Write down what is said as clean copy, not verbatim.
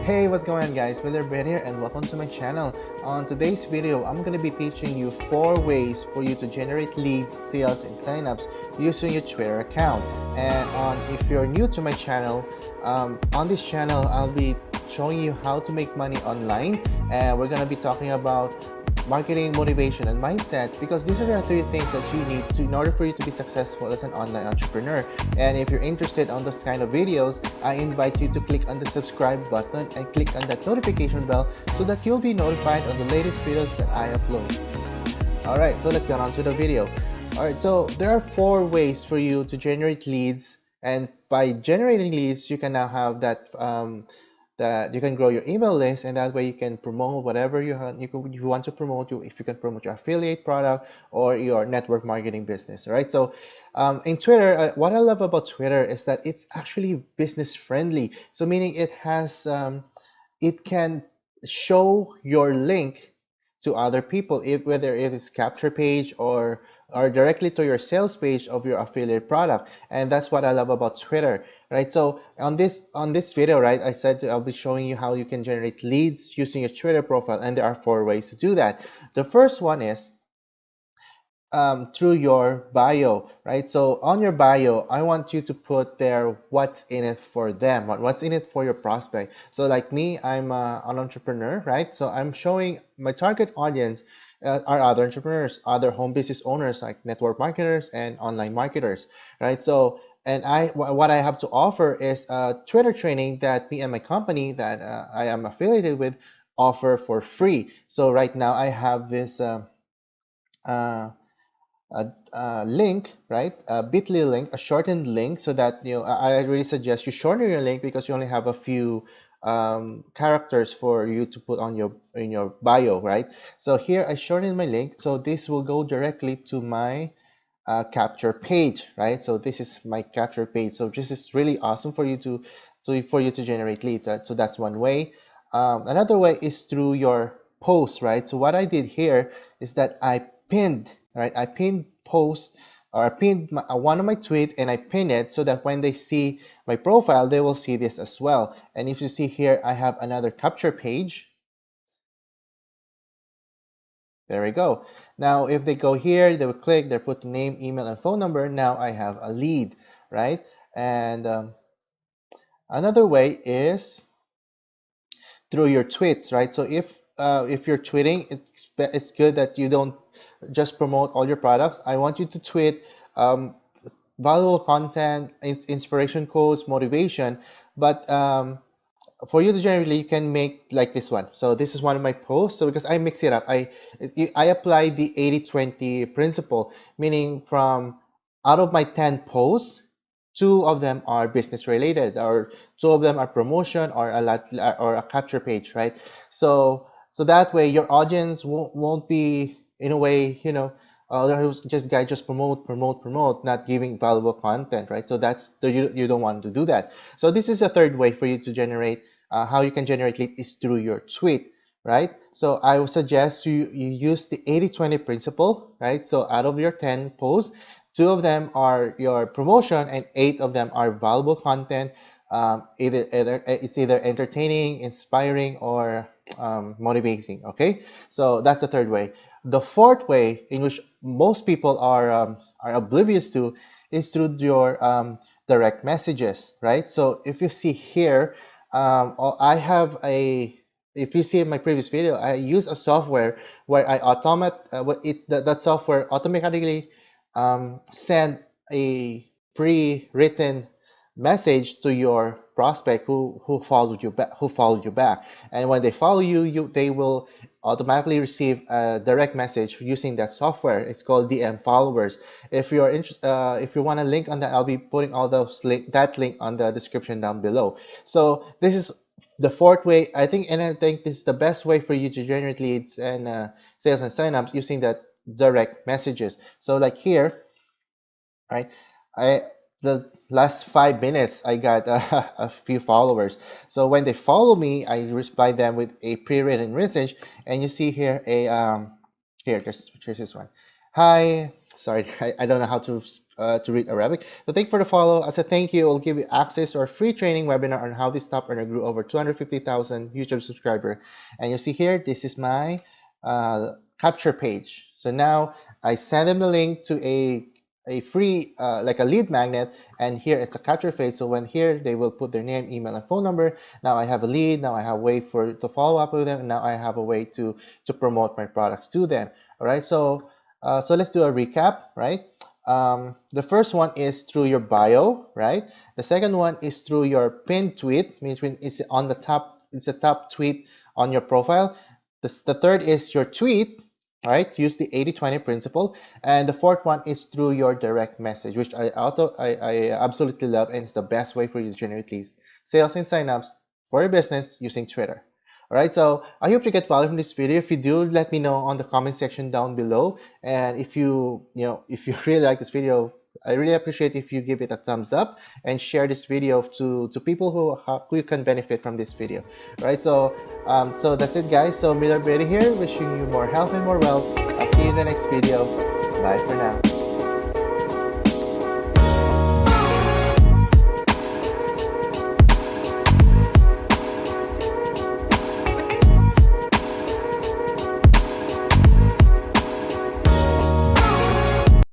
Hey, what's going on guys, Miller Brad here and welcome to my channel. On today's video, I'm going to be teaching you 4 ways for you to generate leads, sales, and signups using your Twitter account. And if you're new to my channel, on this channel, I'll be showing you how to make money online, and we're going to be talking about marketing, motivation, and mindset, because these are the 3 things that you need to in order for you to be successful as an online entrepreneur. And if you're interested on those kind of videos, I invite you to click on the subscribe button and click on that notification bell so that you'll be notified on the latest videos that I upload. Alright, so let's get on to the video. Alright, so there are 4 ways for you to generate leads, and by generating leads you can now have that that you can grow your email list, and that way you can promote whatever you want to promote. If you can promote your affiliate product or your network marketing business. All right, so in Twitter, what I love about Twitter is that it's actually business friendly. So meaning it has it can show your link to other people, whether it is capture page or directly to your sales page of your affiliate product. And that's what I love about Twitter, right? So on this video, right, I said I'll be showing you how you can generate leads using your Twitter profile, and there are 4 ways to do that. The first one is through your bio, right? So on your bio, I want you to put there what's in it for them, what's in it for your prospect. So like me, I'm an entrepreneur, right? So I'm showing my target audience are other entrepreneurs, other home business owners like network marketers and online marketers, right? So and what I have to offer is a Twitter training that me and my company that I am affiliated with offer for free. So right now I have this link, right? A bit.ly link, a shortened link, so that I really suggest you shorten your link because you only have a few characters for you to put on in your bio, right? So here I shortened my link, so this will go directly to my capture page, right? So this is my capture page. So this is really awesome for you to generate lead. Right? So that's one way. Another way is through your post, right? So what I did here is that I pinned, right? I pinned post, or I pinned one of my tweet, and I pin it so that when they see my profile, they will see this as well. And if you see here, I have another capture page. There we go. Now, if they go here, they will click, they put name, email, and phone number. Now I have a lead, right? And another way is through your tweets, right? So if you're tweeting, it's good that you don't just promote all your products. I want you to tweet valuable content, inspiration quotes, motivation, but for you to generally, you can make like this one. So this is one of my posts. So because I mix it up, I apply the 80-20 principle, meaning from out of my 10 posts, 2 of them are business related, or 2 of them are promotion or a capture page, right? So that way your audience won't be in a way, just promote, not giving valuable content, right? So that's you don't want to do that. So this is the third way for you to generate how you can generate lead is through your tweet, right? So I would suggest you use the 80-20 principle, right? So out of your 10 posts, 2 of them are your promotion and 8 of them are valuable content. It's either entertaining, inspiring, or motivating. Okay, so that's the third way. The fourth way, in which most people are oblivious to, is through your direct messages, right? So if you see here, I have if you see in my previous video, I use a software where I that software automatically send a pre-written message to your prospect who followed you back, and when they follow you, they will automatically receive a direct message using that software. It's called DM followers. If you're interested, if you want a link on that, I'll be putting all those that link on the description down below. So this is the fourth way, I think, and I think this is the best way for you to generate leads and sales and signups using that direct messages. So like here, right, the last 5 minutes I got a few followers. So when they follow me, I reply them with a pre-written message, and you see here a here's this one. Hi, sorry, I don't know how to to read Arabic. So thank you for the follow. As a thank you, I'll give you access to our free training webinar on how this top earner grew over 250,000 YouTube subscriber. And you see here, this is my capture page. So now I send them the link to a free like a lead magnet, and here it's a capture page. So when here they will put their name, email, and phone number. Now I have a lead. Now I have a way to follow up with them, and now I have a way to promote my products to them. All right. So let's do a recap. Right. The first one is through your bio. Right. The second one is through your pinned tweet, which is on the top. It's a top tweet on your profile. The third is your tweet. All right, use the 80-20 principle. And the fourth one is through your direct message, which I absolutely love, and it's the best way for you to generate leads, sales, and signups for your business using Twitter. All right, so I hope you get value from this video. If you do, let me know on the comment section down below. And if you really like this video, I really appreciate if you give it a thumbs up and share this video to people who can benefit from this video. All right, so that's it, guys. So Miller Brady here, wishing you more health and more wealth. I'll see you in the next video. Bye for now.